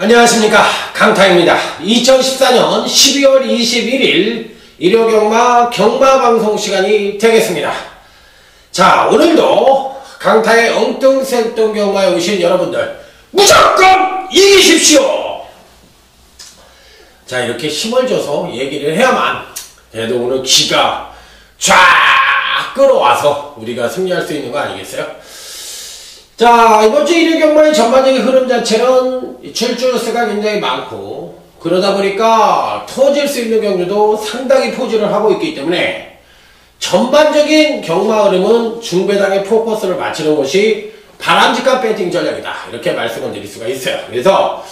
안녕하십니까, 강타입니다. 2014년 12월 21일 일요경마 경마방송 시간이 되겠습니다. 자, 오늘도 강타의 엉뚱생뚱 경마에 오신 여러분들 무조건 이기십시오! 자, 이렇게 힘을 줘서 얘기를 해야만 그래도 오늘 기가 쫙 끌어와서 우리가 승리할 수 있는 거 아니겠어요? 자, 이번주 일요경마의 전반적인 흐름 자체는 출주수가 굉장히 많고, 그러다 보니까 터질 수 있는 경주도 상당히 포즈를 하고 있기 때문에 전반적인 경마 흐름은 중배당의 포커스를 맞추는 것이 바람직한 배팅 전략이다, 이렇게 말씀을 드릴 수가 있어요. 그래서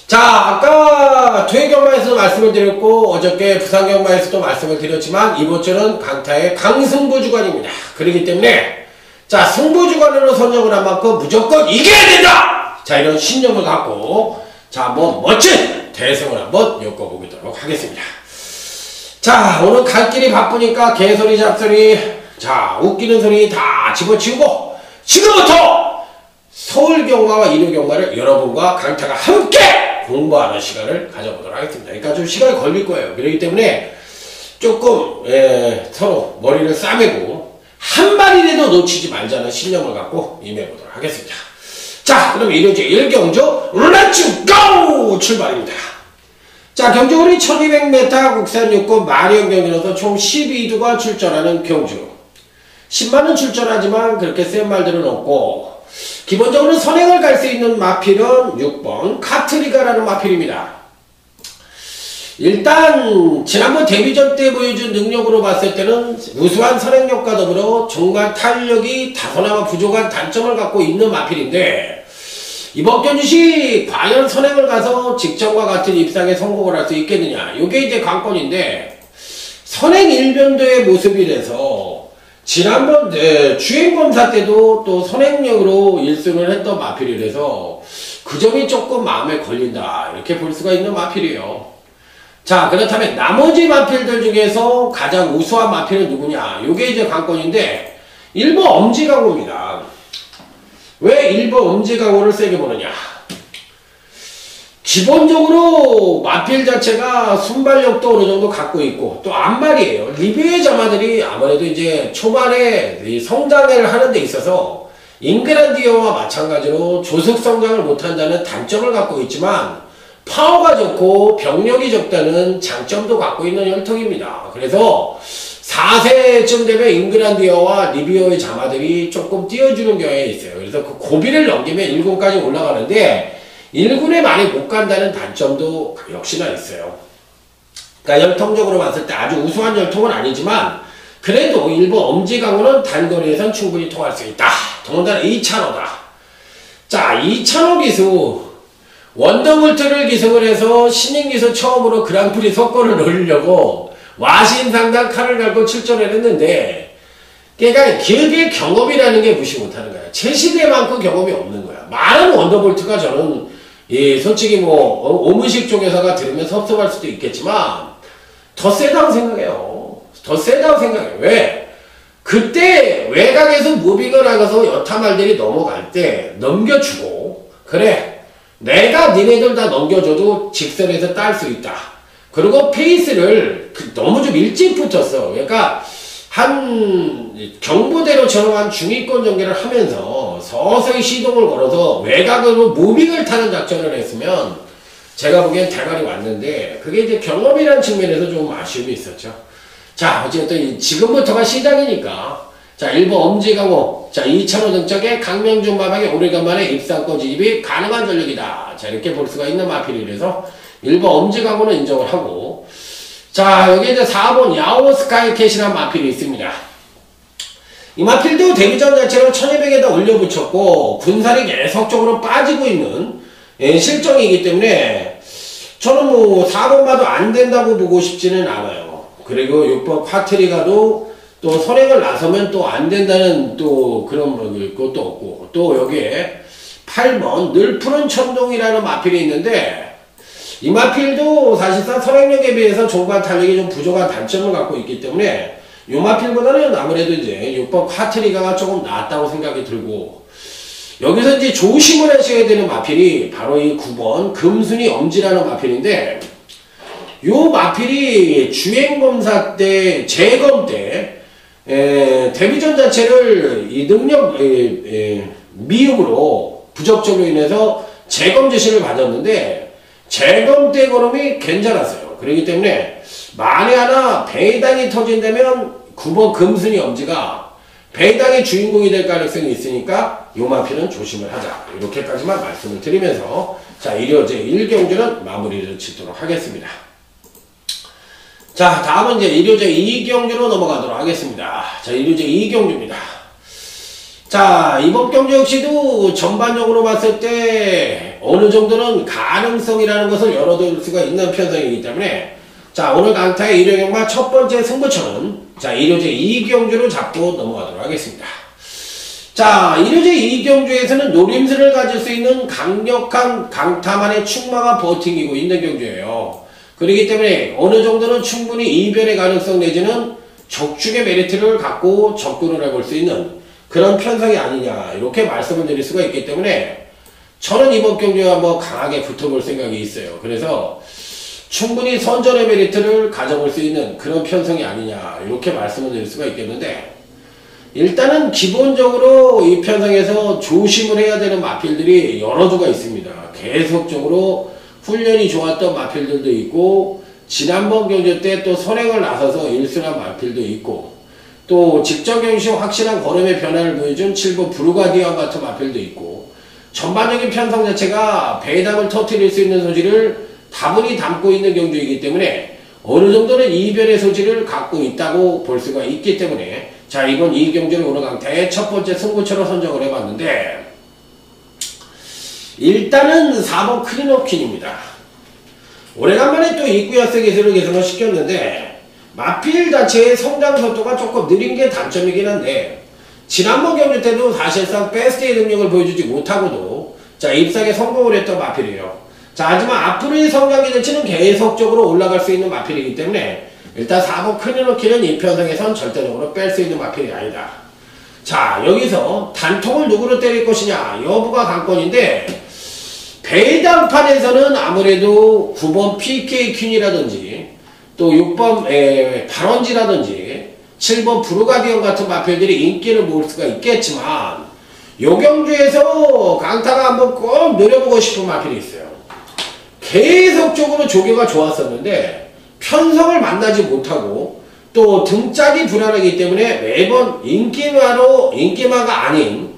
자, 아까 토요경마에서도 말씀을 드렸고 어저께 부산경마에서도 말씀을 드렸지만 이번주는 강타의 강승부 주간입니다. 그렇기 때문에 자, 승부주간으로 선정을 한 만큼 무조건 이겨야 된다! 자, 이런 신념을 갖고 자, 한번 멋진 대승을 한번 엮어보도록 하겠습니다. 자, 오늘 갈 길이 바쁘니까 개소리 잡소리 자, 웃기는 소리 다 집어치우고 지금부터 서울경마와 일요경마를 여러분과 강타가 함께 공부하는 시간을 가져보도록 하겠습니다. 그러니까 좀 시간이 걸릴 거예요. 그렇기 때문에 조금 서로 머리를 싸매고 한 마리라도 놓치지 말자는 신념을 갖고 임해보도록 하겠습니다. 자, 그럼 일요주 1경주 렛츠 고! 출발입니다. 자, 경주거리 1200m 국산 6급 마리형 경주로서 총 12두가 출전하는 경주. 10만원 출전하지만 그렇게 센 말들은 없고, 기본적으로 선행을 갈 수 있는 마필은 6번 카트리가라는 마필입니다. 일단 지난번 데뷔전 때 보여준 능력으로 봤을 때는 우수한 선행력과 더불어 정말 탄력이 다소나마 부족한 단점을 갖고 있는 마필인데, 이번 경주시 과연 선행을 가서 직전과 같은 입상에 성공을 할 수 있겠느냐, 이게 이제 관건인데, 선행 일변도의 모습이라서 지난번 주행검사 때도 또 선행력으로 1승을 했던 마필이라서 그 점이 조금 마음에 걸린다, 이렇게 볼 수가 있는 마필이에요. 자, 그렇다면 나머지 마필들 중에서 가장 우수한 마필은 누구냐, 요게 이제 관건인데 1번 엄지강호입니다. 왜 1번 엄지강호를 세게 보느냐, 기본적으로 마필 자체가 순발력도 어느 정도 갖고 있고 또 앞말이에요. 리뷰의 자마들이 아무래도 이제 초반에 이 성장을 하는 데 있어서 잉그란디어와 마찬가지로 조속 성장을 못한다는 단점을 갖고 있지만 파워가 좋고 병력이 적다는 장점도 갖고 있는 혈통입니다. 그래서 4세쯤 되면 잉그란디어와 리비어의 자마들이 조금 띄워주는 경향이 있어요. 그래서 그 고비를 넘기면 1군까지 올라가는데 1군에 많이 못 간다는 단점도 역시나 있어요. 그러니까 혈통적으로 봤을 때 아주 우수한 혈통은 아니지만 그래도 일본 엄지강호는 단거리에선 충분히 통할 수 있다. 더군다나 2차로다. 자, 2차로 기수 원더볼트를 기승을 해서 신인기수 처음으로 그랑프리 석권을 노리려고 와신상당 칼을 갈고 출전을 했는데, 그러니까 그게 경험이라는 게 무시 못하는 거야. 제 시대만큼 경험이 없는 거야. 많은 원더볼트가 저는 솔직히 뭐 오문식 쪽에서가 들으면 섭섭할 수도 있겠지만 더 세다고 생각해요. 더 세다고 생각해요. 왜? 그때 외곽에서 무빙을 하고서 여타말들이 넘어갈 때 넘겨주고, 그래, 내가 니네들 다 넘겨줘도 직선에서 딸 수 있다. 그리고 페이스를 너무 좀 일찍 붙었어. 그러니까 한 경보대로처럼 한 중위권 전개를 하면서 서서히 시동을 걸어서 외곽으로 무빙을 타는 작전을 했으면 제가 보기엔 대가리 왔는데, 그게 이제 경험이라는 측면에서 좀 아쉬움이 있었죠. 자, 어쨌든 지금부터가 시작이니까 자, 1번 엄지강호. 자, 2차로 등짝에 강명중 마방에 오래간만에 입상권 진입이 가능한 전력이다. 자, 이렇게 볼 수가 있는 마필이라서 1번 엄지강호는 인정을 하고, 자, 여기 이제 4번 야오 스카이캣이라는 마필이 있습니다. 이 마필도 데뷔전 자체로 1200에다 올려붙였고 군살이 계속적으로 빠지고 있는 실정이기 때문에 저는 뭐 4번 봐도 안 된다고 보고 싶지는 않아요. 그리고 6번 카트리가도 또 선행을 나서면 또 안 된다는 또 그런 것도 없고, 또 여기에 8번 늘 푸른 천동이라는 마필이 있는데, 이 마필도 사실상 선행력에 비해서 종반 탄력이 좀 부족한 단점을 갖고 있기 때문에 이 마필보다는 아무래도 이제 6번 카트리가가 조금 낫다고 생각이 들고, 여기서 이제 조심을 하셔야 되는 마필이 바로 이 9번 금순이 엄지라는 마필인데, 요 마필이 주행검사 때, 재검 때, 데뷔전 자체를 이 능력, 미흡으로 부적절로 인해서 재검 지시를 받았는데, 재검 때 그놈이 괜찮았어요. 그렇기 때문에, 만에 하나 배당이 터진다면 9번 금순이 엄지가 배당의 주인공이 될 가능성이 있으니까 요 마필은 조심을 하자. 이렇게까지만 말씀을 드리면서 자, 일요제 1경주는 마무리를 짓도록 하겠습니다. 자, 다음은 이제 일요제 2경주로 넘어가도록 하겠습니다. 자, 일요제 2경주입니다. 자, 이번 경주 역시도 전반적으로 봤을 때 어느 정도는 가능성이라는 것을 열어둘 수가 있는 편성이기 때문에 자, 오늘 강타의 일요경마 첫 번째 승부처는 자, 일요제 2경주로 잡고 넘어가도록 하겠습니다. 자, 일요제 2경주에서는 노림수를 가질 수 있는 강력한 강타만의 충만한 버팅이고 있는 경주예요. 그렇기 때문에 어느 정도는 충분히 이변의 가능성 내지는 적축의 메리트를 갖고 접근을 해볼 수 있는 그런 편성이 아니냐 이렇게 말씀을 드릴 수가 있기 때문에 저는 이번 경주에 한번 강하게 붙어볼 생각이 있어요. 그래서 충분히 선전의 메리트를 가져볼 수 있는 그런 편성이 아니냐 이렇게 말씀을 드릴 수가 있겠는데, 일단은 기본적으로 이 편성에서 조심을 해야 되는 마필들이 여러 주가 있습니다. 계속적으로 훈련이 좋았던 마필들도 있고, 지난번 경주 때 또 선행을 나서서 일순한 마필도 있고, 또 직전 경시 확실한 걸음의 변화를 보여준 7번 브루가디언 같은 마필도 있고, 전반적인 편성 자체가 배당을 터뜨릴 수 있는 소지를 다분히 담고 있는 경주이기 때문에 어느 정도는 이변의 소지를 갖고 있다고 볼 수가 있기 때문에 자, 이번 이 경주를 오늘 강타의 첫 번째 승부처로 선정을 해봤는데, 일단은 4번 크리노킨입니다. 오래간만에 또 입구야스 기술을 개선을 시켰는데 마필 자체의 성장 속도가 조금 느린 게 단점이긴 한데, 지난번 경주 때도 사실상 베스트의 능력을 보여주지 못하고도 자, 입상에 성공을 했던 마필이에요. 자, 하지만 앞으로의 성장 기대치는 계속적으로 올라갈 수 있는 마필이기 때문에 일단 4번 크리노키는 이 편성에선 절대적으로 뺄 수 있는 마필이 아니다. 자, 여기서 단통을 누구로 때릴 것이냐 여부가 관건인데, 배당판에서는 아무래도 9번 PK 퀸이라든지 또 6번 발원지라든지 7번 브루가디언 같은 마필들이 인기를 모을 수가 있겠지만, 요 경주에서 강타가 한번 꼭 노려보고 싶은 마필이 있어요. 계속적으로 조교가 좋았었는데 편성을 만나지 못하고 또 등짝이 불안하기 때문에 매번 인기마가 아닌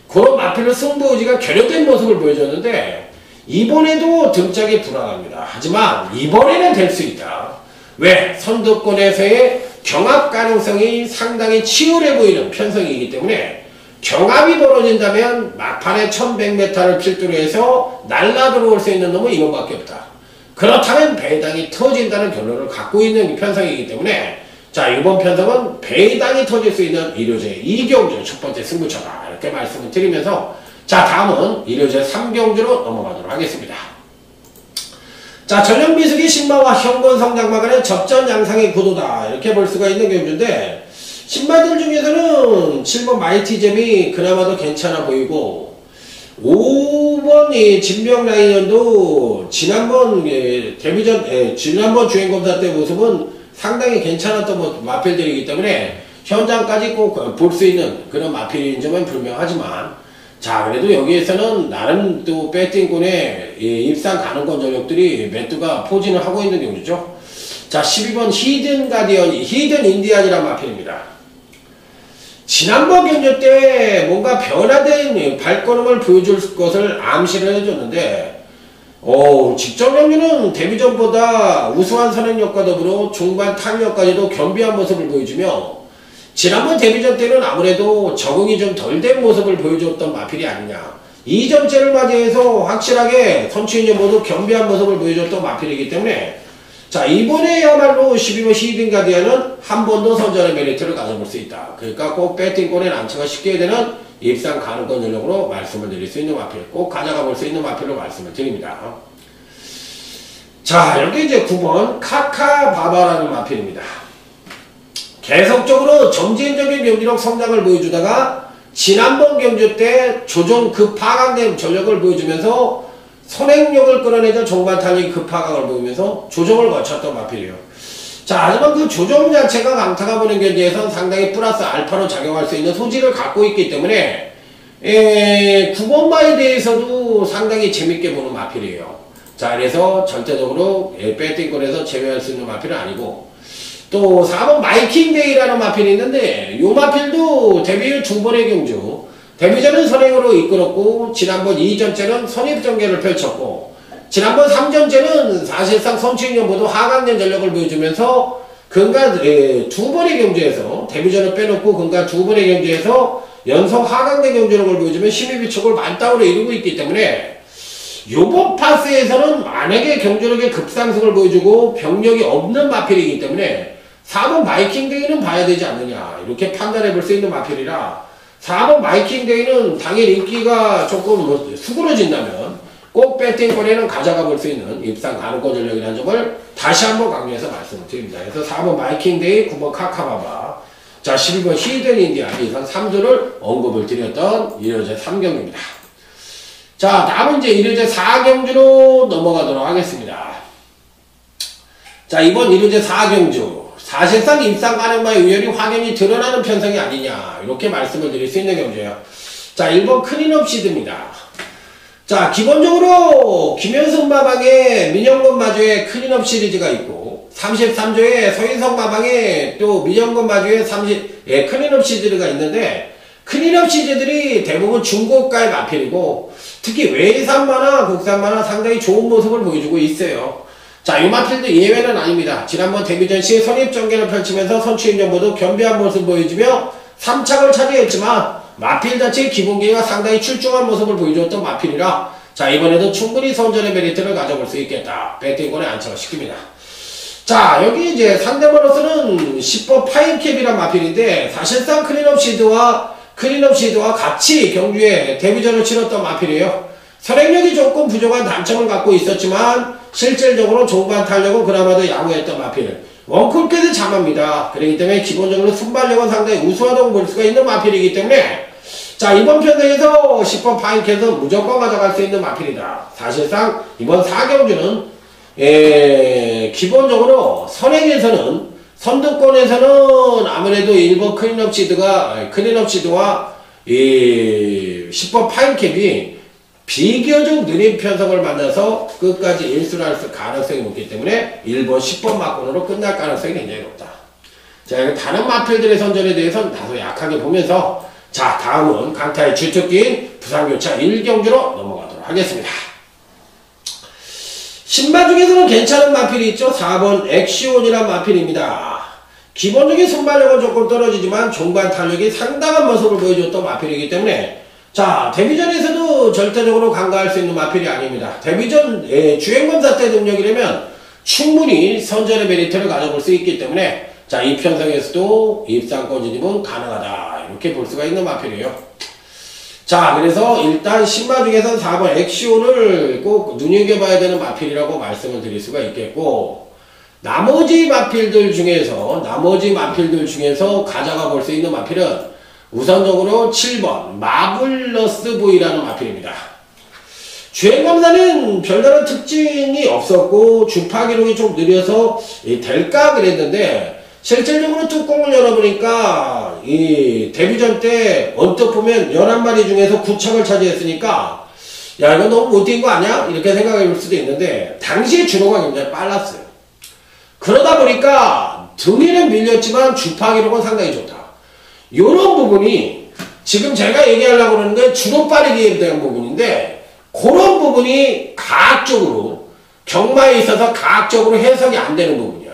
그런 마필로 승부의지가 결여된 모습을 보여줬는데, 이번에도 등짝이 불안합니다. 하지만 이번에는 될 수 있다. 왜? 선두권에서의 경합 가능성이 상당히 치열해 보이는 편성이기 때문에 경합이 벌어진다면 막판에 1100m를 필두로 해서 날라 들어올 수 있는 놈은 이놈밖에 없다. 그렇다면 배당이 터진다는 결론을 갖고 있는 편성이기 때문에 자, 이번 편성은 배당이 터질 수 있는 일요제 2경주 첫 번째 승부처다 이렇게 말씀을 드리면서 자, 다음은 일요제 3경주로 넘어가도록 하겠습니다. 자, 전형비수기 신마와 현권 성장마 간의 접전 양상의 구도다 이렇게 볼 수가 있는 경주인데, 신마들 중에서는 7번 마이티잼이 그나마도 괜찮아 보이고, 5번 이 진명라이언도 지난번 지난번 주행검사 때 모습은 상당히 괜찮았던 마필들이기 때문에 현장까지 꼭 볼 수 있는 그런 마필인 점은 분명하지만, 자, 그래도 여기에서는 나름 또 배팅권의 입상 가능권 전력들이 매뚜가 포진을 하고 있는 경우죠. 자, 12번 히든 인디안이란 마필입니다. 지난번 경주 때 뭔가 변화된 발걸음을 보여줄 것을 암시를 해줬는데, 직전 경주는 데뷔전보다 우수한 선행력과 더불어 중반 탄력까지도 겸비한 모습을 보여주며, 지난번 데뷔전 때는 아무래도 적응이 좀 덜 된 모습을 보여줬던 마필이 아니냐. 2점째를 맞이해서 확실하게 선취인전 모두 겸비한 모습을 보여줬던 마필이기 때문에 자, 이번에야말로 12번 히든 가디언은 한 번 더 선전의 메리트를 가져볼 수 있다. 그러니까 꼭 배팅권에 난처가 쉽게 되는 입상 가능권 전력으로 말씀을 드릴 수 있는 마필, 꼭 가져가 볼 수 있는 마필로 말씀을 드립니다. 자, 여기 이제 9번 카카바바라는 마필입니다. 계속적으로 점진적인 경기력 성장을 보여주다가 지난번 경주 때 조정 급하강된 전력을 보여주면서 선행력을 끌어내자 종반 탄력이 급하강을 보이면서 조정을 거쳤던 마필이에요. 자, 하지만 그 조정 자체가 강타가 보는 경기에선 상당히 플러스 알파로 작용할 수 있는 소질을 갖고 있기 때문에 9번마에 대해서도 상당히 재밌게 보는 마필이에요. 자, 그래서 절대적으로 배팅권에서 제외할 수 있는 마필은 아니고, 또 4번 마이킹데이라는 마필이 있는데 이 마필도 데뷔 후 2번의 경주, 데뷔전은 선행으로 이끌었고 지난번 2전째는 선입전개를 펼쳤고 지난번 3전째는 사실상 선취인연보도 하강된 전력을 보여주면서 근간 2번의 경주에서 데뷔전을 빼놓고 근간 2번의 경주에서 연속 하강된 경주력을 보여주면 12비축을 만땅으로 이루고 있기 때문에 요번 파스에서는 만약에 경주력의 급상승을 보여주고 병력이 없는 마필이기 때문에 4번 마이킹데이는 봐야 되지 않느냐 이렇게 판단해 볼 수 있는 마필이라 4번 마이킹데이는 당일 인기가 조금 수그러진다면 꼭 배팅권에는 가져가 볼 수 있는 입상 가능권 전력이라는 점을 다시 한번 강조해서 말씀을 드립니다. 그래서 4번 마이킹데이, 9번 카카바바, 자 11번 히든 인디아 이상 3조를 언급을 드렸던 1호제 3경기입니다. 자, 다음은 이제 1호제 4경주로 넘어가도록 하겠습니다. 자, 이번 1호제 4경주 사실상 입상 가능마의 우열이 확연히 드러나는 편성이 아니냐 이렇게 말씀을 드릴 수 있는 경주예요. 자, 1번 클린업 시드입니다. 자, 기본적으로 김현승 마방에 민영건 마주에 클린업 시리즈가 있고 33조에 서인성 마방에 또 민영건 마주에 클린업 시리즈가 있는데 클린업 시리즈들이 대부분 중고가의 마필이고 특히 외산마나 국산마나 상당히 좋은 모습을 보여주고 있어요. 자, 이 마필도 예외는 아닙니다. 지난번 데뷔전 시 선입전개를 펼치면서 선취인연보도 겸비한 모습을 보여주며 3착을 차지했지만 마필 자체의 기본기가 상당히 출중한 모습을 보여주었던 마필이라 자, 이번에도 충분히 선전의 메리트를 가져볼 수 있겠다. 배팅권에 안착을 시킵니다. 자, 여기 이제 상대번호수는 10번 파인캡이란 마필인데 사실상 클린업 시드와 같이 경주에 데뷔전을 치렀던 마필이에요. 선행력이 조금 부족한 단점을 갖고 있었지만 실질적으로 종반 탄력은 그나마도 양호했던 마필. 원쿨께서 잠합니다. 그렇기 때문에 기본적으로 순발력은 상당히 우수하다고 볼 수가 있는 마필이기 때문에 자, 이번 편성에서 10번 파인캡은 무조건 가져갈 수 있는 마필이다. 사실상 이번 4경주는 기본적으로 선행에서는 선두권에서는 아무래도 1번 클린업 시드와 10번 파인캡이 비교적 느린 편성을 만나서 끝까지 일수를 할 가능성이 높기 때문에 1번 10번 막권으로 끝날 가능성이 굉장히 높다. 자, 다른 마필들의 선전에 대해서는 다소 약하게 보면서 자, 다음은 강타의 주특기인 부산교차 1경주로 넘어가도록 하겠습니다. 신마 중에서는 괜찮은 마필이 있죠. 4번 엑시온이란 마필입니다. 기본적인 순발력은 조금 떨어지지만 종반 탄력이 상당한 모습을 보여줬던 마필이기 때문에 자, 데뷔전에서도 절대적으로 간과할 수 있는 마필이 아닙니다. 데뷔전 주행검사 때 능력이라면 충분히 선전의 메리트를 가져볼 수 있기 때문에 자, 이 편성에서도 입상권 진입은 가능하다 이렇게 볼 수가 있는 마필이에요. 자, 그래서 일단 신마 중에서는 4번 엑시온을 꼭 눈여겨봐야 되는 마필이라고 말씀을 드릴 수가 있겠고 나머지 마필들 중에서 가져가 볼 수 있는 마필은 우선적으로 7번 마블러스 보이라는 마필입니다. 주행검사는 별다른 특징이 없었고 주파 기록이 좀 느려서 될까 그랬는데 실질적으로 뚜껑을 열어보니까 이 데뷔전 때 언뜻 보면 11마리 중에서 9착을 차지했으니까 야, 이거 너무 못 뛴 거 아니야? 이렇게 생각해 볼 수도 있는데 당시에 주로가 굉장히 빨랐어요. 그러다 보니까 등에는 밀렸지만 주파 기록은 상당히 좋다. 요런 부분이 지금 제가 얘기하려고 그러는 게 주로 빠르기에 대한 부분인데 그런 부분이 과학적으로 경마에 있어서 과학적으로 해석이 안 되는 부분이야.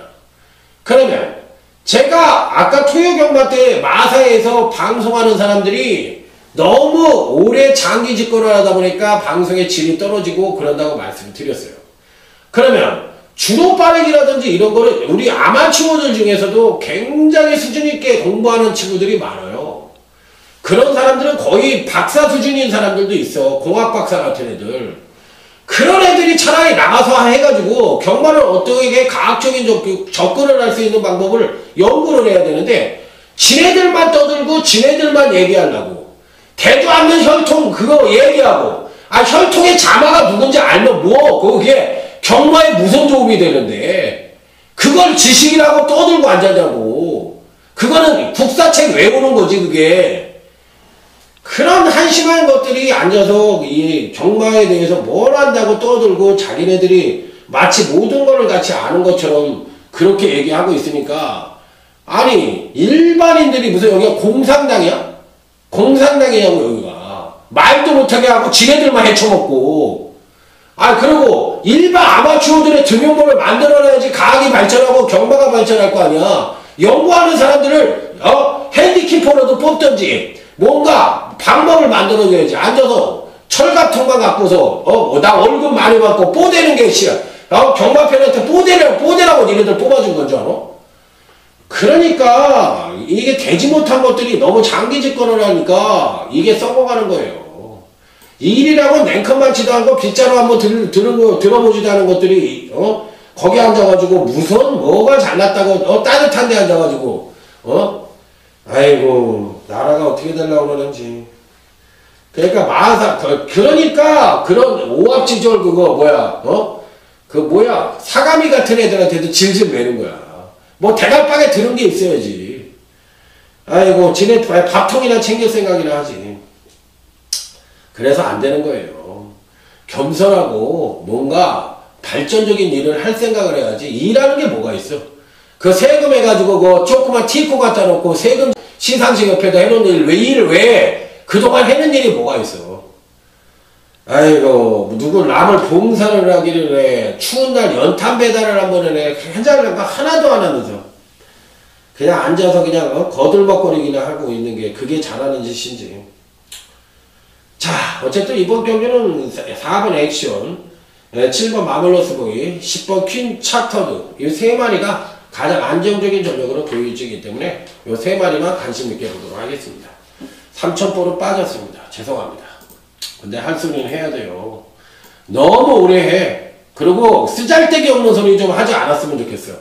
그러면 제가 아까 토요 경마 때 마사에서 방송하는 사람들이 너무 오래 장기 집권을 하다 보니까 방송의 질이 떨어지고 그런다고 말씀을 드렸어요. 그러면 주로 빠르기라든지 이런 거를 우리 아마추어들 중에서도 굉장히 수준 있게 공부하는 친구들이 많아요. 그런 사람들은 거의 박사 수준인 사람들도 있어. 공학 박사 같은 애들. 그런 애들이 차라리 나가서 해가지고 경마를 어떻게 과학적인 접근을 할 수 있는 방법을 연구를 해야 되는데 지네들만 떠들고 지네들만 얘기하려고 대도 않는 혈통 그거 얘기하고, 아, 혈통의 자마가 누군지 알면 뭐, 그게 경마에 무슨 도움이 되는데, 그걸 지식이라고 떠들고 앉았냐고. 그거는 국사책 외우는 거지, 그게. 그런 한심한 것들이 앉아서 이 경마에 대해서 뭘 안다고 떠들고 자기네들이 마치 모든 거를 같이 아는 것처럼 그렇게 얘기하고 있으니까, 아니, 일반인들이 무슨 여기가 공산당이야? 공산당이냐고, 여기가. 말도 못하게 하고 지네들만 헤쳐먹고. 아, 그리고 일반 아마추어들의 등용법을 만들어놔야지 과학이 발전하고 경마가 발전할 거 아니야. 연구하는 사람들을, 핸디키퍼로도 뽑던지, 뭔가 방법을 만들어줘야지. 앉아서 철갑통만 갖고서, 나 월급 많이 받고 뽀대는 게 싫어. 경마편한테 뽀대라고 니네들 뽑아준 건 줄 알아? 그러니까 이게 되지 못한 것들이 너무 장기 집권을 하니까 이게 썩어가는 거예요. 이 일이라고 냉큼 많지도 않고 빗자루 한번 들어보지도 않은 것들이 거기 앉아가지고 무슨 뭐가 잘났다고 따뜻한 데 앉아가지고 아이고 나라가 어떻게 되려고 그러는지. 그러니까 그러니까 그런 오합지졸 그거 뭐야 사가미 같은 애들한테도 질질 매는 거야. 뭐 대갈방에 들은 게 있어야지. 아이고 지네 밥통이나 챙길 생각이나 하지. 그래서 안 되는 거예요. 겸손하고 뭔가 발전적인 일을 할 생각을 해야지. 일하는 게 뭐가 있어. 그 세금 해가지고 그 조그만 티코 갖다 놓고 세금 시상식 옆에다 해놓은 일을 왜 그동안 해는 일이 뭐가 있어. 아이고 누구 남을 봉사를 하기를 해. 추운 날 연탄 배달을 한번 해. 괜찮을까 하나도 안 하면서 그냥 앉아서 그냥 거들먹거리기나 하고 있는 게 그게 잘하는 짓인지. 자 어쨌든 이번 경기는 4번 액션, 7번 마블러스 보이, 10번 퀸 차터드 이 세 마리가 가장 안정적인 전력으로 보여지기 때문에 이 세 마리만 관심 있게 보도록 하겠습니다. 3,000볼은 빠졌습니다. 죄송합니다. 근데 할 소리는 해야 돼요. 너무 오래 해. 그리고 쓰잘데기 없는 소리 좀 하지 않았으면 좋겠어요.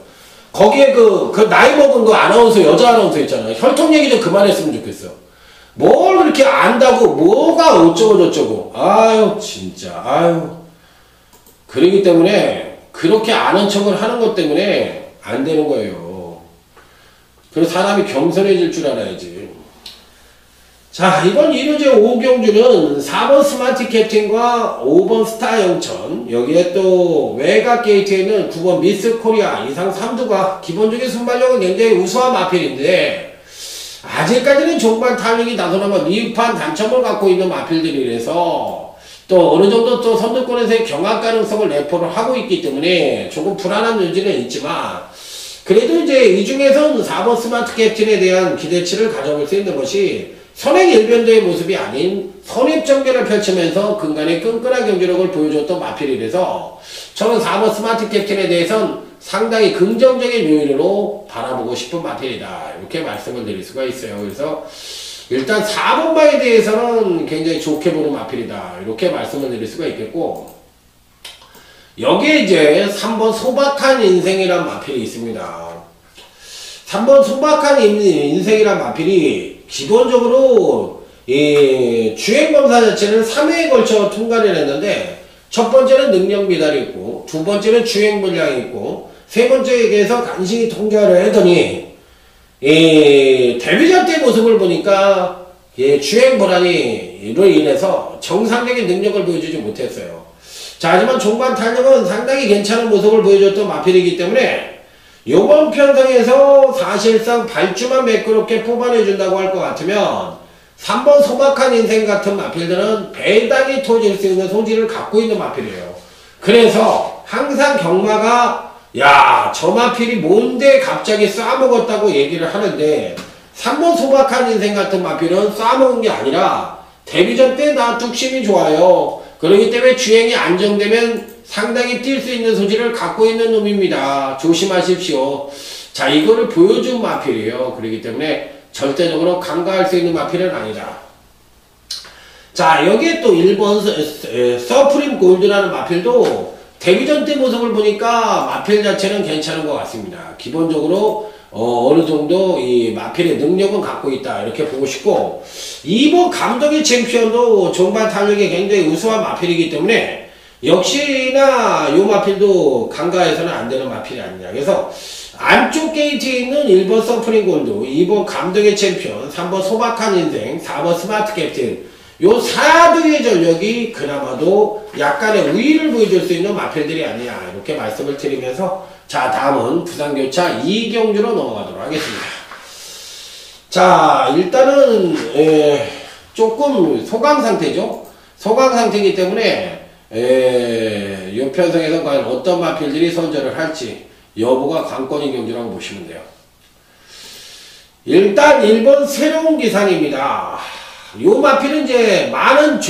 거기에 그 나이 먹은 그 아나운서, 여자 아나운서 있잖아요. 혈통 얘기 좀 그만했으면 좋겠어. 뭘 그렇게 안다고, 뭐가 어쩌고저쩌고. 아유, 진짜, 아유. 그러기 때문에, 그렇게 아는 척을 하는 것 때문에 안 되는 거예요. 그래서 사람이 겸손해질 줄 알아야지. 자, 이번 1호제 5경주는 4번 스마트 캡틴과 5번 스타 영천, 여기에 또 외곽 게이트에는 9번 미스 코리아 이상 3두가 기본적인 순발력은 굉장히 우수한 마필인데, 아직까지는 종반 탄력이 나서나마 미흡한 단점을 갖고 있는 마필들이라서, 또 어느 정도 또 선두권에서의 경합 가능성을 내포를 하고 있기 때문에 조금 불안한 요지는 있지만, 그래도 이제 이 중에선 4번 스마트 캡틴에 대한 기대치를 가져볼 수 있는 것이 선행 일변도의 모습이 아닌 선입전개를 펼치면서 근간의 끈끈한 경기력을 보여줬던 마필이라서 저는 4번 스마트 캡틴에 대해서는 상당히 긍정적인 요인으로 바라보고 싶은 마필이다. 이렇게 말씀을 드릴 수가 있어요. 그래서 일단 4번마에 대해서는 굉장히 좋게 보는 마필이다. 이렇게 말씀을 드릴 수가 있겠고, 여기에 이제 3번 소박한 인생이란 마필이 있습니다. 3번 소박한 인생이란 마필이 기본적으로 이 주행검사 자체는 3회에 걸쳐 통과를 했는데, 첫 번째는 능력 미달이 있고, 두 번째는 주행 분량이 있고, 세 번째에 대해서 간신히 통과를 했더니 이 데뷔전 때 모습을 보니까 주행 불안으로 인해서 정상적인 능력을 보여주지 못했어요. 자, 하지만 종반 탄력은 상당히 괜찮은 모습을 보여줬던 마필이기 때문에 요번 편성에서 사실상 발주만 매끄럽게 뽑아내준다고 할 것 같으면 3번 소박한 인생 같은 마필들은 배당이 터질 수 있는 소질을 갖고 있는 마필이에요. 그래서 항상 경마가 야, 저 마필이 뭔데 갑자기 쏴먹었다고 얘기를 하는데, 3번 소박한 인생 같은 마필은 쏴먹은 게 아니라 데뷔전 때 나 뚝심이 좋아요. 그렇기 때문에 주행이 안정되면 상당히 뛸 수 있는 소질을 갖고 있는 놈입니다. 조심하십시오. 자, 이거를 보여준 마필이에요. 그렇기 때문에 절대적으로 간과할 수 있는 마필은 아니다. 자, 여기에 또 1번 서프림 골드라는 마필도 데뷔전 때 모습을 보니까 마필 자체는 괜찮은 것 같습니다. 기본적으로 어느 정도 이 마필의 능력은 갖고 있다 이렇게 보고 싶고, 이번 감독의 챔피언도 종반 탄력이 굉장히 우수한 마필이기 때문에 역시나 요 마필도 간과해서는 안 되는 마필이 아니냐. 그래서 안쪽 게이트에 있는 1번 서프링 골드, 2번 감독의 챔피언, 3번 소박한 인생, 4번 스마트 캡틴, 요 사두의 전력이 그나마도 약간의 우위를 보여줄 수 있는 마필들이 아니냐 이렇게 말씀을 드리면서, 자 다음은 부산교차 이경주로 넘어가도록 하겠습니다. 자 일단은 조금 소강 상태죠. 소강 상태이기 때문에 이 편성에서 과연 어떤 마필들이 선전을 할지 여부가 관건인 경주라고 보시면 돼요. 일단 1번 새로운 기상입니다. 요 마필은 이제 많은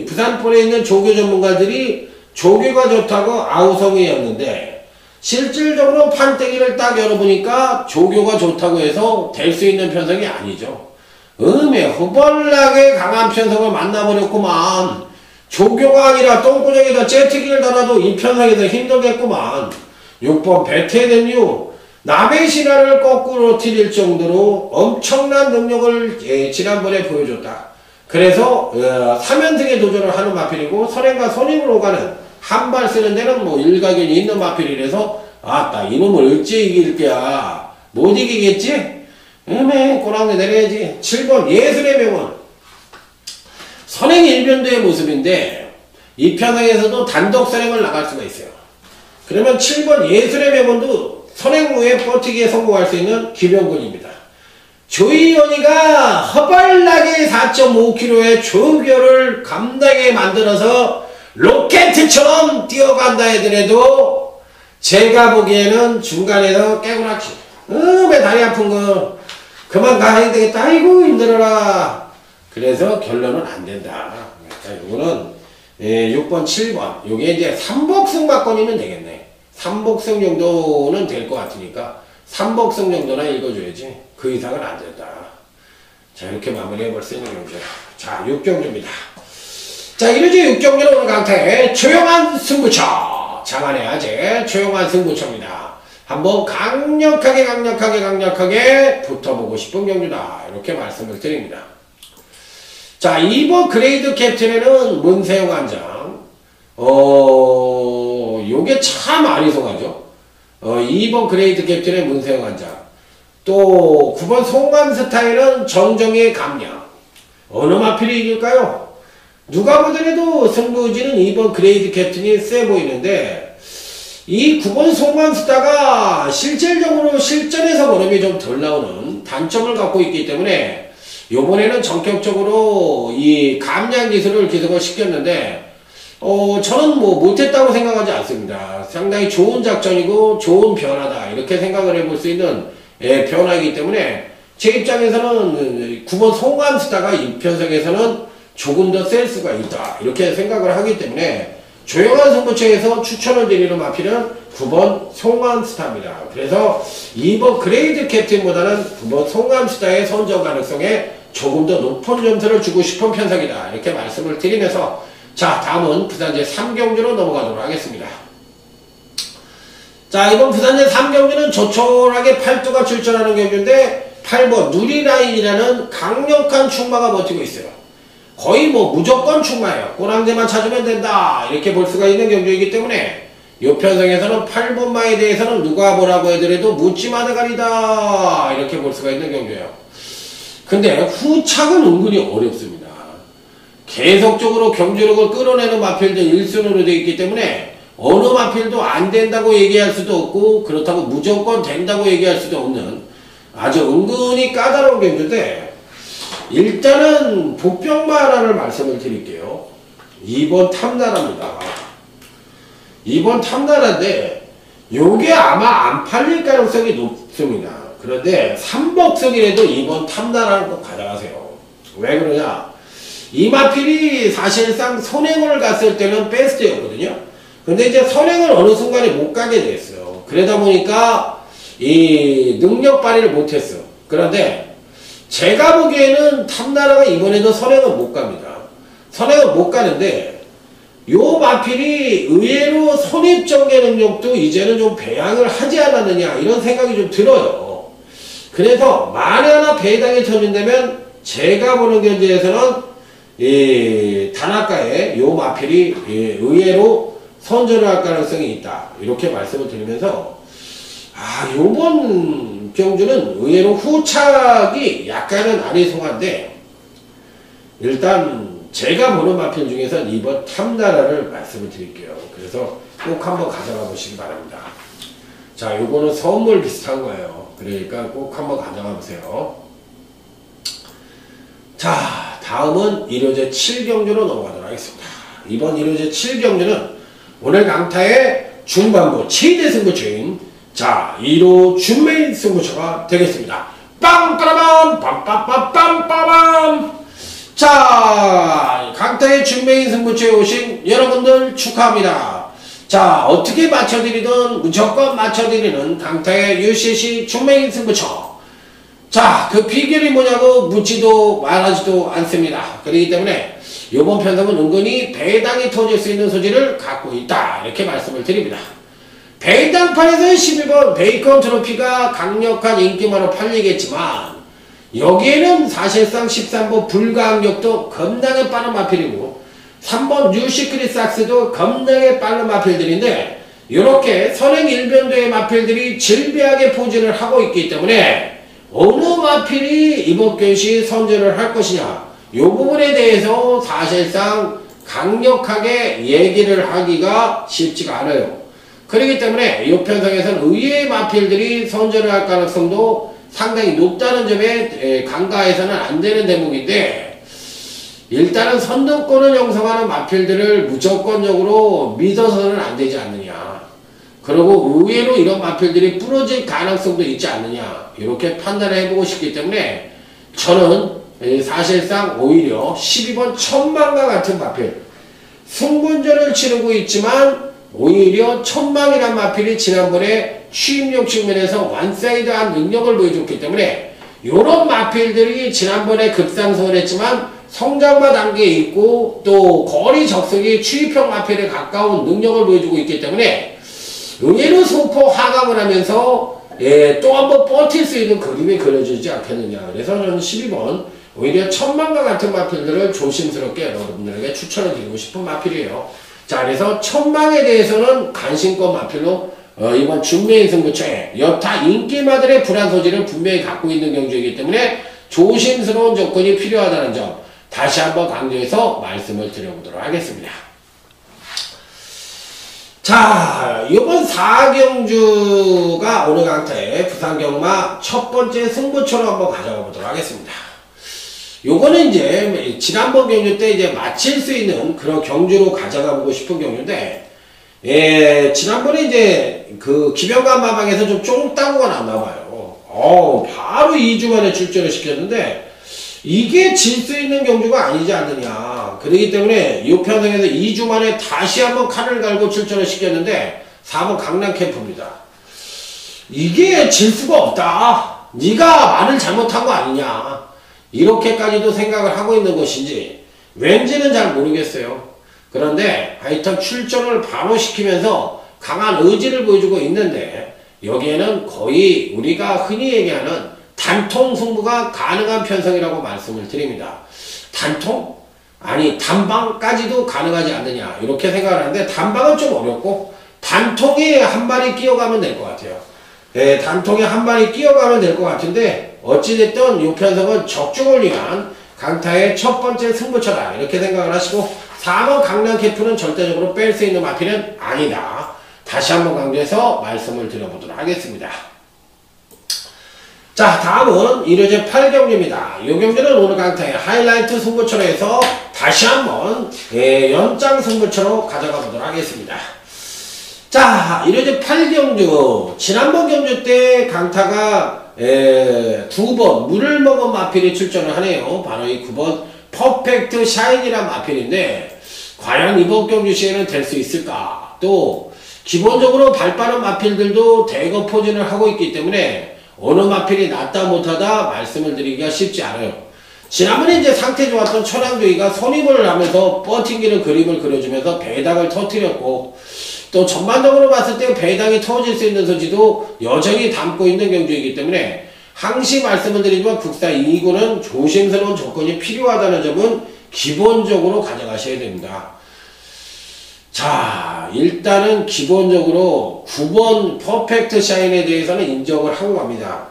부산볼에 있는 조교 전문가들이 조교가 좋다고 아우성이었는데, 실질적으로 판때기를 딱 열어보니까 조교가 좋다고 해서 될 수 있는 편성이 아니죠. 허벌나게 강한 편성을 만나버렸구만. 조교가 아니라 똥구멍에다 째트기를 달아도 이 편성에서 힘들겠구만. 6번 베테는요, 남의 신화를 거꾸로 틀릴 정도로 엄청난 능력을 지난번에 보여줬다. 그래서 3연승에 도전을 하는 마필이고, 선행과 선임으로 가는 한 발 쓰는 데는 뭐 일가견이 있는 마필이라서 아따 이놈을 어찌 이길 거야. 못 이기겠지? 꼬랑내 내려야지. 7번 예술의 명언. 선행 일변도의 모습인데 이 편성에서도 단독 선행을 나갈 수가 있어요. 그러면 7번 예술의 명언도 선행 후에 버티기에 성공할 수 있는 김영근입니다. 조이연이가 허발나게 4.5km의 조교를 감당하게 만들어서 로켓처럼 뛰어간다 해더라도 제가 보기에는 중간에서 깨고락지, 왜 다리 아픈 거 그만 가야 되겠다. 아이고 힘들어라. 그래서 결론은 안 된다. 그러니까 요거는 6번 7번 요게 이제 삼복승 막건이면 되겠네. 삼복승 정도는 될 것 같으니까 삼복승 정도나 읽어줘야지 그 이상은 안 된다. 자 이렇게 마무리해 볼 수 있는 경주야. 자 6경주입니다. 자 이르지 6경기는 오늘 강타에 조용한 승부처, 장안의 아재 조용한 승부처입니다. 한번 강력하게 붙어보고 싶은 경주다 이렇게 말씀을 드립니다. 자 2번 그레이드 캡틴에는 문세영 한장, 요게 참 아리송하죠. 2번 그레이드 캡틴의 문세영 한장, 또 9번 송감 스타일은 정정의 감량. 어느 마필이 이길까요? 누가 보더라도 승부지는 2번 그레이드 캡틴이 세 보이는데, 이 9번 송감스타가 실질적으로 실전에서 걸음이 좀 덜 나오는 단점을 갖고 있기 때문에 요번에는 전격적으로 이 감량 기술을 기술을 시켰는데, 저는 뭐 못했다고 생각하지 않습니다. 상당히 좋은 작전이고 좋은 변화다 이렇게 생각을 해볼 수 있는 변화이기 때문에 제 입장에서는 9번 송감스타가 이 편성에서는 조금 더 셀 수가 있다 이렇게 생각을 하기 때문에 조용한 승부처에서 추천을 드리는 마필은 9번 송감스타입니다. 그래서 2번 그레이드 캡틴보다는 9번 송감스타의 선정 가능성에 조금 더 높은 점수를 주고 싶은 편성이다 이렇게 말씀을 드리면서, 자 다음은 부산제 3경주로 넘어가도록 하겠습니다. 자 이번 부산제 3경주는 조촐하게 팔도가 출전하는 경주인데 8번 누리라인이라는 강력한 충마가 버티고 있어요. 거의 뭐 무조건 충마예요. 꼬랑대만 찾으면 된다 이렇게 볼 수가 있는 경주이기 때문에 이 편성에서는 8번마에 대해서는 누가 뭐라고 해더라도 묻지마 대가리다 이렇게 볼 수가 있는 경주예요. 근데 후착은 은근히 어렵습니다. 계속적으로 경주력을 끌어내는 마필도 1순으로 되어 있기 때문에 어느 마필도 안 된다고 얘기할 수도 없고 그렇다고 무조건 된다고 얘기할 수도 없는 아주 은근히 까다로운 경주인데, 일단은 복병마 하나를 말씀을 드릴게요. 2번 탐나라입니다. 2번 탐나라인데 요게 아마 안 팔릴 가능성이 높습니다. 그런데 3복승이라도 2번 탐나라를 꼭 가져가세요. 왜 그러냐, 이 마필이 사실상 선행을 갔을 때는 베스트였거든요. 근데 이제 선행을 어느 순간에 못 가게 됐어요. 그러다 보니까 이 능력 발휘를 못했어. 그런데 제가 보기에는 탐나라가 이번에도 선행은 못 갑니다. 선행은 못 가는데 요 마필이 의외로 선입전개 능력도 이제는 좀 배양을 하지 않았느냐 이런 생각이 좀 들어요. 그래서 만에 하나 배당이 터진다면 제가 보는 견제에서는 단아가의 요 마필이 의외로 선전을 할 가능성이 있다. 이렇게 말씀을 드리면서 요번 경주는 의외로 후착이 약간은 아리송한데 일단 제가 보는 마필 중에서 이번 탐나라를 말씀을 드릴게요. 그래서 꼭 한번 가져가 보시기 바랍니다. 자, 요거는 선물 비슷한 거예요. 그러니까 꼭 한번 가져가 보세요. 자, 다음은 1호제 7경주로 넘어가도록 하겠습니다. 이번 1호제 7경주는 오늘 강타의 중반부 최대 승부처인 자, 1호 준메인 승부처가 되겠습니다. 빵빠라밤 빰빰빰빰빰빰. 자, 강타의 준메인 승부처에 오신 여러분들 축하합니다. 자, 어떻게 맞춰드리든 무조건 맞춰드리는 강타의 UCC 준메인 승부처. 자, 그 비결이 뭐냐고 묻지도 말하지도 않습니다. 그렇기 때문에 이번 편성은 은근히 배당이 터질 수 있는 소질을 갖고 있다. 이렇게 말씀을 드립니다. 배당판에서 12번 베이컨 트로피가 강력한 인기만으로 팔리겠지만 여기에는 사실상 13번 불가항력도 겁나게 빠른 마필이고 3번 뉴시크릿 삭스도 겁나게 빠른 마필들인데 이렇게 선행 일변도의 마필들이 질비하게 포진을 하고 있기 때문에 어느 마필이 이번 경시 선전을 할 것이냐 이 부분에 대해서 사실상 강력하게 얘기를 하기가 쉽지가 않아요. 그렇기 때문에 이 편성에서는 의외의 마필들이 선전을 할 가능성도 상당히 높다는 점에 간과해서는 안 되는 대목인데 일단은 선두권을 형성하는 마필들을 무조건적으로 믿어서는 안 되지 않느냐. 그리고 의외로 이런 마필들이 부러질 가능성도 있지 않느냐. 이렇게 판단을 해보고 싶기 때문에 저는 사실상 오히려 12번 천망과 같은 마필 승분전을 치르고 있지만 오히려 천망이란 마필이 지난번에 취임력 측면에서 완사이드한 능력을 보여줬기 때문에 이런 마필들이 지난번에 급상승을 했지만 성장마 단계에 있고 또 거리 적석이 취입형 마필에 가까운 능력을 보여주고 있기 때문에 의외로 소폭 하강을 하면서 또 한번 버틸 수 있는 그림이 그려지지 않겠느냐. 그래서 저는 12번 오히려 천망과 같은 마필들을 조심스럽게 여러분들에게 추천을 드리고 싶은 마필이에요. 자, 그래서 천망에 대해서는 관심권 마필로 이번 준메인 승부처에 여타 인기마들의 불안 소지를 분명히 갖고 있는 경주이기 때문에 조심스러운 조건이 필요하다는 점 다시 한번 강조해서 말씀을 드려보도록 하겠습니다. 자, 이번 4경주가 오늘 강타의 부산경마 첫 번째 승부처로 한번 가져가 보도록 하겠습니다. 요거는 이제 지난번 경주 때 이제 마칠 수 있는 그런 경주로 가져가 보고 싶은 경주인데 지난번에 이제 그 기병관 마방에서 좀 쫑따구가 났나봐요. 바로 2주 만에 출전을 시켰는데 이게 질 수 있는 경주가 아니지 않느냐. 그렇기 때문에 이 편성에서 2주 만에 다시 한번 칼을 갈고 출전을 시켰는데 4번 강남 캠프입니다. 이게 질 수가 없다. 네가 말을 잘못한 거 아니냐. 이렇게까지도 생각을 하고 있는 것인지 왠지는 잘 모르겠어요. 그런데 하여튼 출전을 바로 시키면서 강한 의지를 보여주고 있는데 여기에는 거의 우리가 흔히 얘기하는 단통 승부가 가능한 편성이라고 말씀을 드립니다. 단통? 아니 단방까지도 가능하지 않느냐 이렇게 생각을 하는데 단방은 좀 어렵고 단통에 한 마리 끼어가면 될 것 같아요. 단통에 한 마리 끼어가면 될 것 같은데 어찌됐든 이 편성은 적중을 위한 강타의 첫 번째 승부처다 이렇게 생각을 하시고 4번 강남 캠프는 절대적으로 뺄 수 있는 마필은 아니다. 다시 한번 강조해서 말씀을 드려보도록 하겠습니다. 자, 다음은 1호제 8경주입니다. 이 경주는 오늘 강타의 하이라이트 승부처로 해서 다시 한번 연장 승부처로 가져가 보도록 하겠습니다. 자, 1호제 8경주 지난번 경주 때 강타가 9번 물을 먹은 마필이 출전을 하네요. 바로 이 9번 퍼펙트 샤인이란 마필인데 과연 이번 경주 시에는 될 수 있을까? 또 기본적으로 발 빠른 마필들도 대거 포진을 하고 있기 때문에 어느 마필이 낫다 못하다 말씀을 드리기가 쉽지 않아요. 지난번에 이제 상태 좋았던 천황조이가 선입을 하면서 버팅기는 그림을 그려주면서 배당을 터뜨렸고 또 전반적으로 봤을 때 배당이 터질 수 있는 소지도 여전히 담고 있는 경주이기 때문에 항시 말씀을 드리지만 국사 2구는 조심스러운 조건이 필요하다는 점은 기본적으로 가져가셔야 됩니다. 자, 일단은 기본적으로 9번 퍼펙트 샤인에 대해서는 인정을 하고 갑니다.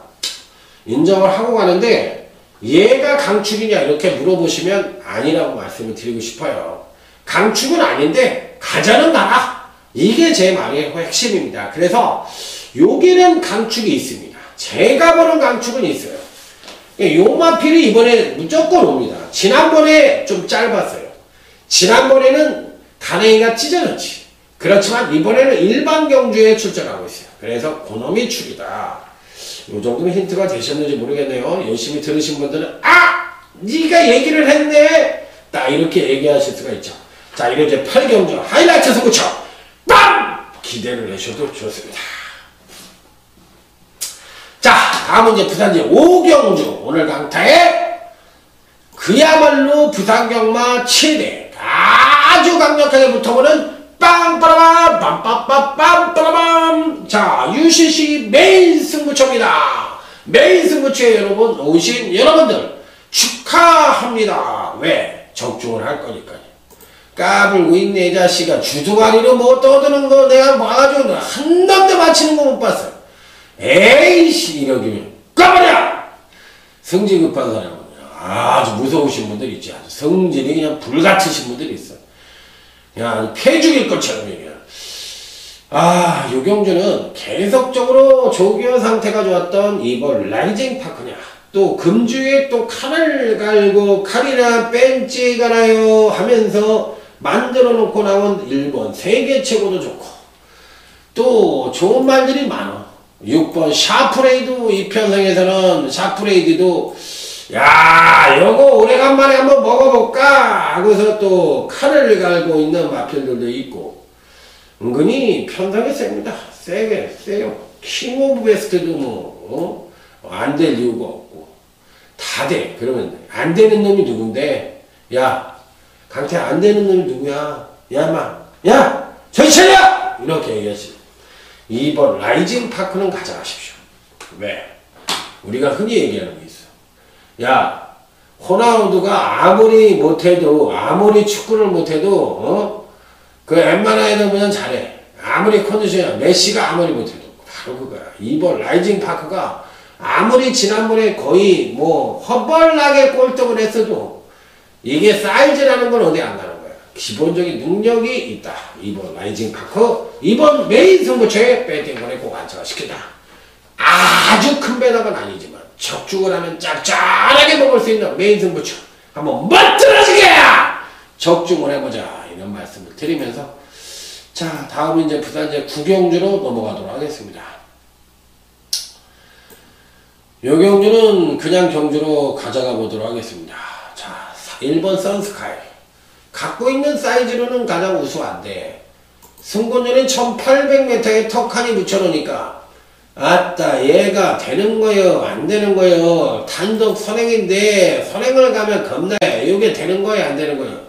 인정을 하고 가는데 얘가 강축이냐 이렇게 물어보시면 아니라고 말씀을 드리고 싶어요. 강축은 아닌데 가자는 가라. 이게 제 말의 핵심입니다. 그래서 여기는 강축이 있습니다. 제가 보는 강축은 있어요. 요 마필이 이번에 무조건 옵니다. 지난번에 좀 짧았어요. 지난번에는 가랭이가 찢어졌지. 그렇지만 이번에는 일반 경주에 출전하고 있어요. 그래서 그놈이 축이다. 요 정도는 힌트가 되셨는지 모르겠네요. 열심히 들으신 분들은 네가 얘기를 했네 딱 이렇게 얘기하실 수가 있죠. 자, 이런 이제 8경주 하이라이트 승부처 빵! 기대를 하셔도 좋습니다. 자, 다음은 이제 부산제 5경주 오늘 강타에 그야말로 부산경마 최대 아주 강력하게 붙어보는 빵빠라밤 빰빰빰빰빰빰. 자, UCC 메인 승부처입니다. 메인 떠무치에 여러분 오신 여러분들 축하합니다. 왜? 적중을 할 거니까요. 까불고 있네 이 자식아. 주둥아리로 뭐 떠드는 거 내가 봐가지고 한 놈도 맞히는 거 못 봤어. 에이씨 이러기면 까버려! 성질 급한 사람은 아주 무서우신 분들이 있지. 아주 성질이 그냥 불같으신 분들이 있어. 그냥 패 죽일 것처럼 얘기해. 요경주는 계속적으로 조기현 상태가 좋았던 이번 라이징 파크냐. 또 금주에 또 칼을 갈고 칼이나 벤치 가나요 하면서 만들어 놓고 나온 일본 세계 최고도 좋고 또 좋은 말들이 많아. 6번 샤프레이드 이 편성에서는 샤프레이드도 야 요거 오래간만에 한번 먹어볼까 하고서 또 칼을 갈고 있는 마필들도 있고 은근히 편성이 셉니다. 세게 세요. 킹 오브 베스트도 뭐 안 될 이유가 없고 다 돼. 그러면 안 되는 놈이 누군데? 야 강태 안 되는 놈이 누구야? 야 마 야 정신 차려! 이렇게 얘기하지. 2번 라이징 파크는 가져가십시오. 왜? 우리가 흔히 얘기하는 게 있어. 야 호나우두가 아무리 못해도 아무리 축구를 못해도 그 웬만한 애는 잘해. 아무리 컨디션이야. 메시가 아무리 못해도 바로 그거야. 2번 라이징 파크가 아무리 지난번에 거의 뭐 헛벌나게 꼴등을 했어도 이게 사이즈라는 건 어디 안 가는 거야. 기본적인 능력이 있다. 2번 라이징 파크 2번 메인 승부처에 배팅권에 꼭 안착시키다. 아주 큰 배당은 아니지만 적중을 하면 짭짤하게 먹을 수 있는 메인 승부처 한번 멋들어지게 적중을 해보자 이런 말씀을 드리면서 자 다음은 이제 부산제 9경주로 넘어가도록 하겠습니다. 요 경주는 그냥 경주로 가져가 보도록 하겠습니다. 자 1번 선스카이 갖고 있는 사이즈로는 가장 우수한데 승곤전에 1800m에 턱하니 붙여놓으니까 아따 얘가 되는 거요 안 되는 거요. 단독 선행인데 선행을 가면 겁나요. 이게 되는 거요 안 되는 거요.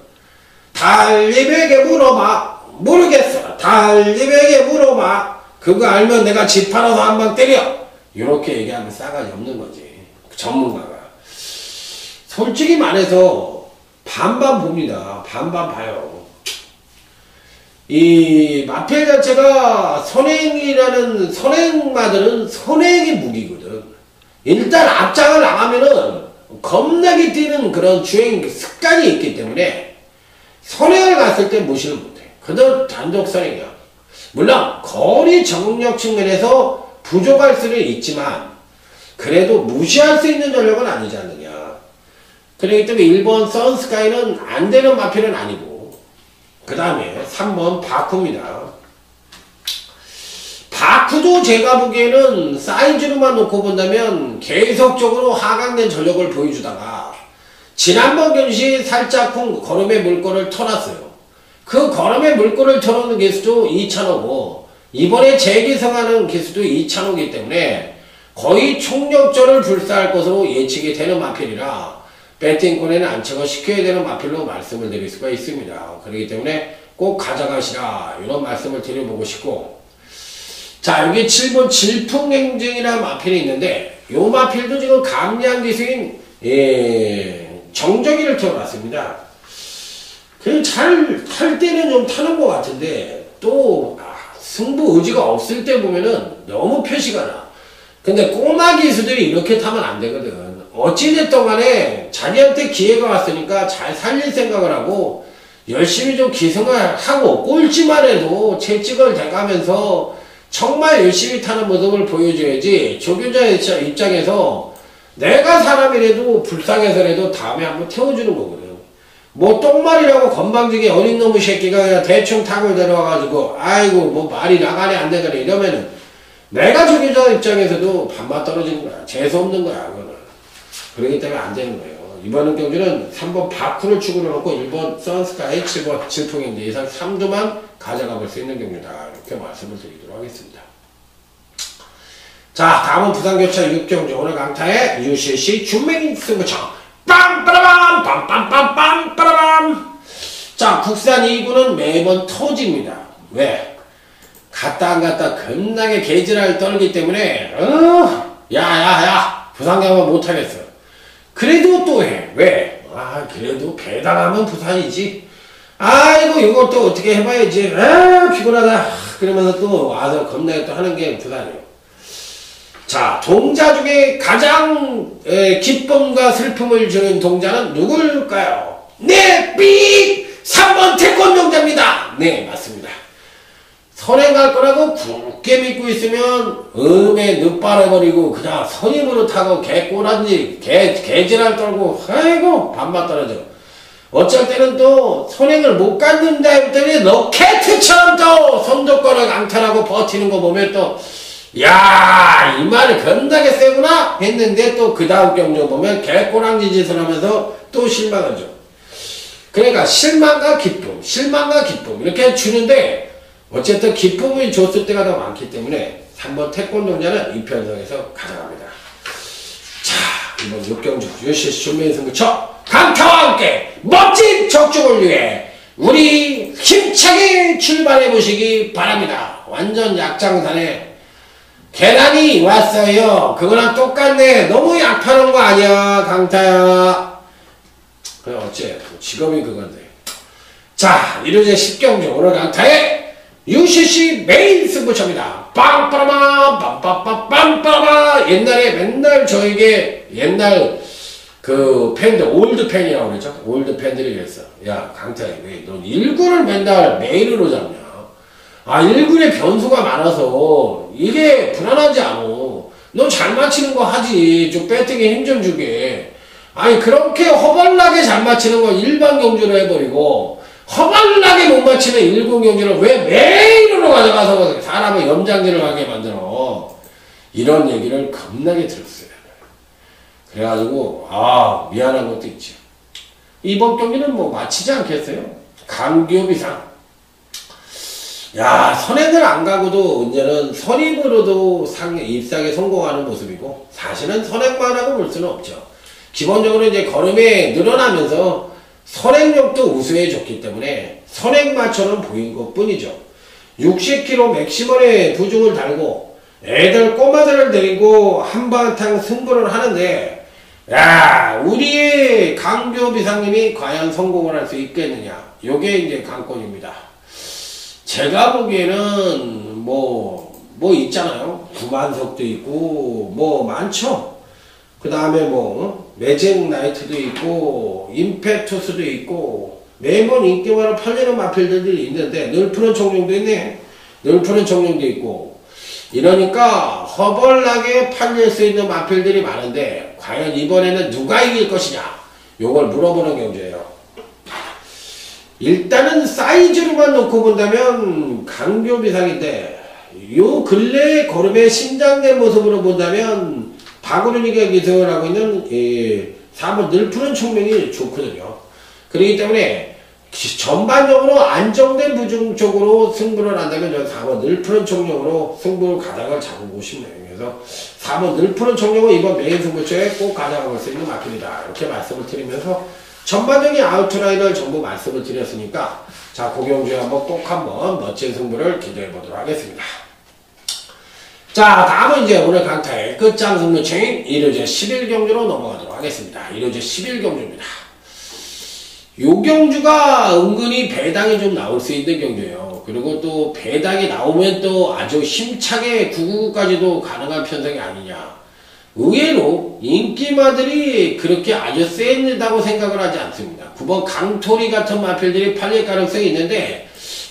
달리백에 물어봐. 모르겠어. 달리백에 물어봐. 그거 알면 내가 집 팔아서 한 방 때려. 이렇게 얘기하면 싸가지 없는 거지. 전문가가. 솔직히 말해서 반반 봅니다. 반반 봐요. 이 마필 자체가 선행이라는 선행마들은 선행이 무기거든. 일단 앞장을 나가면은 겁나게 뛰는 그런 주행 습관이 있기 때문에 선행을 갔을 때 무시를 못해. 그들 단독 선행이야. 물론 거리 정력 측면에서 부족할 수는 있지만 그래도 무시할 수 있는 전력은 아니지 않느냐. 그렇기 때문에 1번 선스카이는 안 되는 마필은 아니고 그 다음에 3번 바쿠입니다. 바쿠도 제가 보기에는 사이즈로만 놓고 본다면 계속적으로 하강된 전력을 보여주다가 지난번 경시 살짝 걸음의 물꼬를 터놨어요. 그 걸음의 물꼬를 터놓는 개수도 2,000호고 이번에 재기성하는 개수도 2,000호이기 때문에 거의 총력전을 불사할 것으로 예측이 되는 마필이라 배팅권에는 안착을 시켜야 되는 마필로 말씀을 드릴 수가 있습니다. 그렇기 때문에 꼭 가져가시라 이런 말씀을 드려보고 싶고 자 여기 7번 질풍행정이라는 마필이 있는데 요 마필도 지금 감량 기수인 정적이를 태워놨습니다. 그냥 탈 때는 좀 타는 것 같은데 또 승부 의지가 없을 때 보면은 너무 표시가 나. 근데 꼬마 기수들이 이렇게 타면 안 되거든. 어찌됐든 간에 자기한테 기회가 왔으니까 잘 살릴 생각을 하고 열심히 좀 기승을 하고 꼴찌만 해도 채찍을 대가면서 정말 열심히 타는 모습을 보여줘야지 조교자 입장에서 내가 사람이라도 불쌍해서라도 다음에 한번 태워주는 거거든. 뭐 똥말이라고 건방지게 어린 놈의 새끼가 그냥 대충 타고 내려와가지고 아이고 뭐 말이 나가네 안 되더니 이러면은 내가 조교자 입장에서도 반만 떨어지는 거야. 재수없는 거야 그거는. 그렇기 때문에 안 되는 거예요. 이번 경기는 3번 바쿠를 축으로 놓고 1번 선스카이 7번 질풍인데 이상 3두만 가져가 볼 수 있는 경기다. 이렇게 말씀을 드리도록 하겠습니다. 자, 다음은 부산교차 6경기 오늘 강타의 UCC 준메인 승부처 빰빠라밤 빰빰빰빰 빠라밤. 자, 국산 2구는 매번 터집니다. 왜? 갔다 안 갔다 겁나게 개지랄 떨기 때문에 야야야 부산 가면 못하겠어. 그래도 또 해. 왜? 그래도 배당하면 부산이지. 아이고 이것도 어떻게 해봐야지. 피곤하다. 그러면서 또 와서 겁나게 또 하는 게 부산이에요. 자, 동자 중에 가장 기쁨과 슬픔을 주는 동자는 누굴까요? 네, 삑! 3번 태권동자입니다. 네, 맞습니다. 선행 갈 거라고 굳게 믿고 있으면 음에 늦바라버리고 그냥 선임으로 타고 개꼬란지 개지랄 떨고 아이고 반만 떨어져. 어쩔 때는 또 선행을 못 갖는다 했더니 로켓처럼 또 선두권을 강탈하고 버티는 거 보면 또 야, 이 말이 겁나게 세구나 했는데 또 그 다음 경주 보면 개꼬랑지 짓을 하면서 또 실망하죠. 그러니까 실망과 기쁨 이렇게 주는데 어쨌든 기쁨을 줬을 때가 더 많기 때문에 3번 태권동자는 이편성에서 가져갑니다. 자, 이번 6경주 UCC 준비인 승부처 강타와 함께 멋진 적중을 위해 우리 힘차게 출발해 보시기 바랍니다. 완전 약장산에 계란이 왔어요. 그거랑 똑같네. 너무 약하는 거 아니야 강타야. 그래 어째 직업이 그건데. 자, 이루제 10경주 오늘 강타의 UCC 메인 승부처입니다. 빵빠라마 빰빰빰빰빠라마. 옛날에 맨날 저에게 옛날 그 팬들 올드 팬이라고 그랬죠. 올드 팬들이 그랬어. 야 강타야 왜 넌 1군을 맨날 메인으로 잡냐. 1군에 변수가 많아서 이게 불안하지 않아. 너 잘 맞히는 거 하지. 좀 배팅에 힘 좀 주게. 그렇게 허벌나게 잘 맞히는 거 일반 경주로 해버리고 허벌나게 못 맞히는 1군 경주를 왜 메인으로 가져가서 사람을 염장질을 하게 만들어. 이런 얘기를 겁나게 들었어요. 그래가지고 미안한 것도 있죠. 이번 경기는 뭐 마치지 않겠어요? 강기업이상. 야, 선행을 안 가고도 이제는 선임으로도 입상에 성공하는 모습이고 사실은 선행만 하고 볼 수는 없죠. 기본적으로 이제 걸음에 늘어나면서 선행력도 우수해 졌기 때문에 선행마처럼 보인 것 뿐이죠. 60km 맥시멈의 부중을 달고 애들 꼬마들을 데리고 한바탕 승부를 하는데 야, 우리의 강교업 이상님이 과연 성공을 할 수 있겠느냐. 요게 이제 관건입니다. 제가 보기에는 뭐 있잖아요. 구만석도 있고 뭐 많죠. 그 다음에 뭐 매직 나이트도 있고 임페투스도 있고 매번 인기만으로 팔리는 마필들이 있는데 늘푸른 청룡도 있네. 늘푸른 청룡도 있고 이러니까 허벌나게 팔릴 수 있는 마필들이 많은데 과연 이번에는 누가 이길 것이냐 요걸 물어보는 경주예요. 일단은 사이즈로만 놓고 본다면 강교업 이상인데 요 근래 걸음의 신장된 모습으로 본다면 박우른이가 기승을 하고 있는 4번 늘푸른 청명이 좋거든요. 그렇기 때문에 전반적으로 안정된 부중 쪽으로 승부를 한다면 저는 4번 늘푸른 청룡으로 승부를 가닥을 잡고 싶네요. 그래서 4번 늘푸른 청룡은 이번 메인 승부처에 꼭 가져갈 수 있는 마필이다. 이렇게 말씀을 드리면서 전반적인 아웃라인을 전부 말씀을 드렸으니까 자, 고경주에 한번 꼭 한번 멋진 승부를 기대해 보도록 하겠습니다. 자, 다음은 이제 오늘 강타의 끝장 승부처인 1호제 11경주로 넘어가도록 하겠습니다. 1호제 11경주입니다. 요 경주가 은근히 배당이 좀 나올 수 있는 경주예요. 그리고 또 배당이 나오면 또 아주 힘차게 999까지도 가능한 편성이 아니냐. 의외로 인기마들이 그렇게 아주 센다고 생각을 하지 않습니다. 9번 강토리 같은 마필들이 팔릴 가능성이 있는데,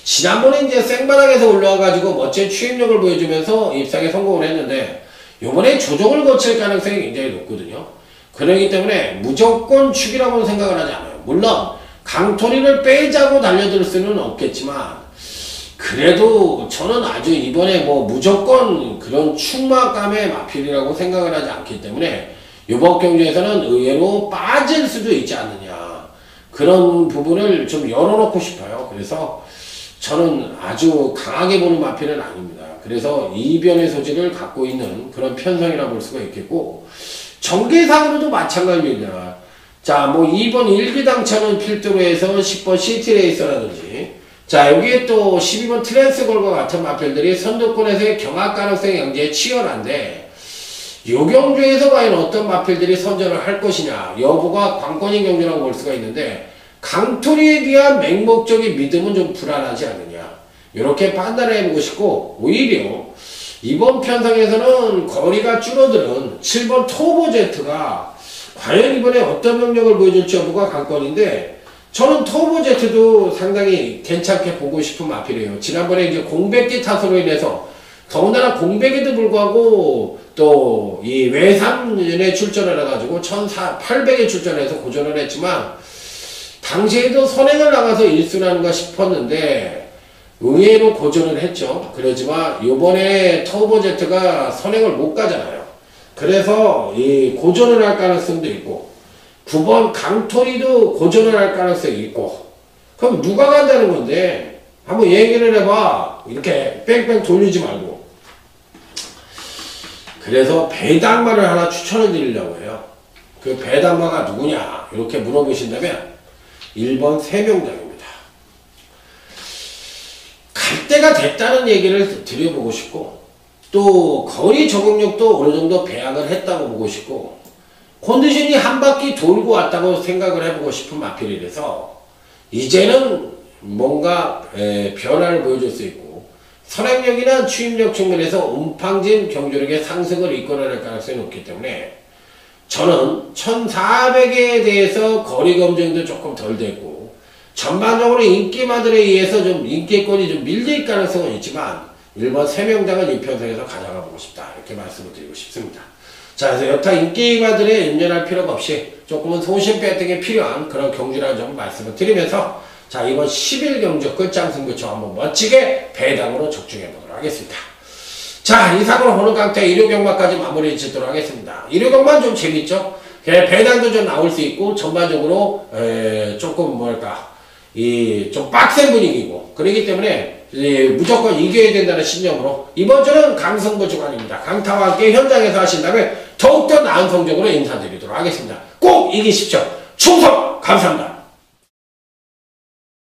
지난번에 이제 생바닥에서 올라와가지고 멋진 추임력을 보여주면서 입상에 성공을 했는데, 요번에 조정을 거칠 가능성이 굉장히 높거든요. 그렇기 때문에 무조건 축이라고는 생각을 하지 않아요. 물론 강토리를 빼자고 달려들 수는 없겠지만, 그래도 저는 아주 이번에 뭐 무조건 그런 축마감의 마필이라고 생각을 하지 않기 때문에 이번 경주에서는 의외로 빠질 수도 있지 않느냐, 그런 부분을 좀 열어놓고 싶어요. 그래서 저는 아주 강하게 보는 마필은 아닙니다. 그래서 이변의 소지를 갖고 있는 그런 편성이라 볼 수가 있겠고, 전개상으로도 마찬가지입니다. 자, 뭐 2번 일기당차는 필두로 해서 10번 시티레이서라든지, 자, 여기에 또 12번 트랜스골과 같은 마필들이 선두권에서의 경합 가능성이 굉장히 치열한데, 요 경주에서 과연 어떤 마필들이 선전을 할 것이냐 여부가 관건인 경주라고 볼 수가 있는데, 강토리에 대한 맹목적인 믿음은 좀 불안하지 않느냐, 이렇게 판단을 해보고 싶고, 오히려 이번 편성에서는 거리가 줄어드는 7번 터보제트가 과연 이번에 어떤 명령을 보여줄지 여부가 관건인데, 저는 터보제트도 상당히 괜찮게 보고 싶은 마필이에요. 지난번에 이제 공백기 탓으로 인해서, 더군다나 공백에도 불구하고 또 이 외삼년에 출전을 해가지고 1800에 출전해서 고전을 했지만, 당시에도 선행을 나가서 1순하는가 싶었는데 의외로 고전을 했죠. 그러지만 요번에 터보제트가 선행을 못 가잖아요. 그래서 이 고전을 할 가능성도 있고, 9번 강토리도 고전을 할 가능성이 있고, 그럼 누가 간다는 건데 한번 얘기를 해봐. 이렇게 뺑뺑 돌리지 말고. 그래서 배당마를 하나 추천을 드리려고 해요. 그 배당마가 누구냐 이렇게 물어보신다면 1번 세명장입니다. 갈 때가 됐다는 얘기를 드려보고 싶고, 또 거리 적응력도 어느 정도 배양을 했다고 보고 싶고, 컨디션이 한 바퀴 돌고 왔다고 생각을 해보고 싶은 마필이라서 이제는 뭔가 변화를 보여줄 수 있고, 선행력이나 추임력 측면에서 음팡진 경주력의 상승을 이끌어낼 가능성이 높기 때문에 저는 1400에 대해서 거리 검증도 조금 덜 됐고, 전반적으로 인기마들에 의해서 좀 인기권이 좀 밀릴 가능성은 있지만 1번 세명장은 이 편성에서 가져가 보고 싶다, 이렇게 말씀을 드리고 싶습니다. 자, 그래서 여타 인기마들에 염려할 필요가 없이 조금은 소신 배팅이 필요한 그런 경주라는 점 말씀을 드리면서, 자, 이번 11경주 끝장 승부처 한번 멋지게 배당으로 적중해 보도록 하겠습니다. 자, 이상으로 오늘 강타 일요경마까지 마무리 짓도록 하겠습니다. 일요경마는 좀 재밌죠? 배당도 좀 나올 수 있고, 전반적으로 조금 뭐랄까 좀 빡센 분위기고, 그렇기 때문에 무조건 이겨야 된다는 신념으로 이번 주는 강승부 주간입니다. 강타와 함께 현장에서 하신다면 더욱더 나은 성적으로 인사드리도록 하겠습니다. 꼭 이기십시오. 충성! 감사합니다.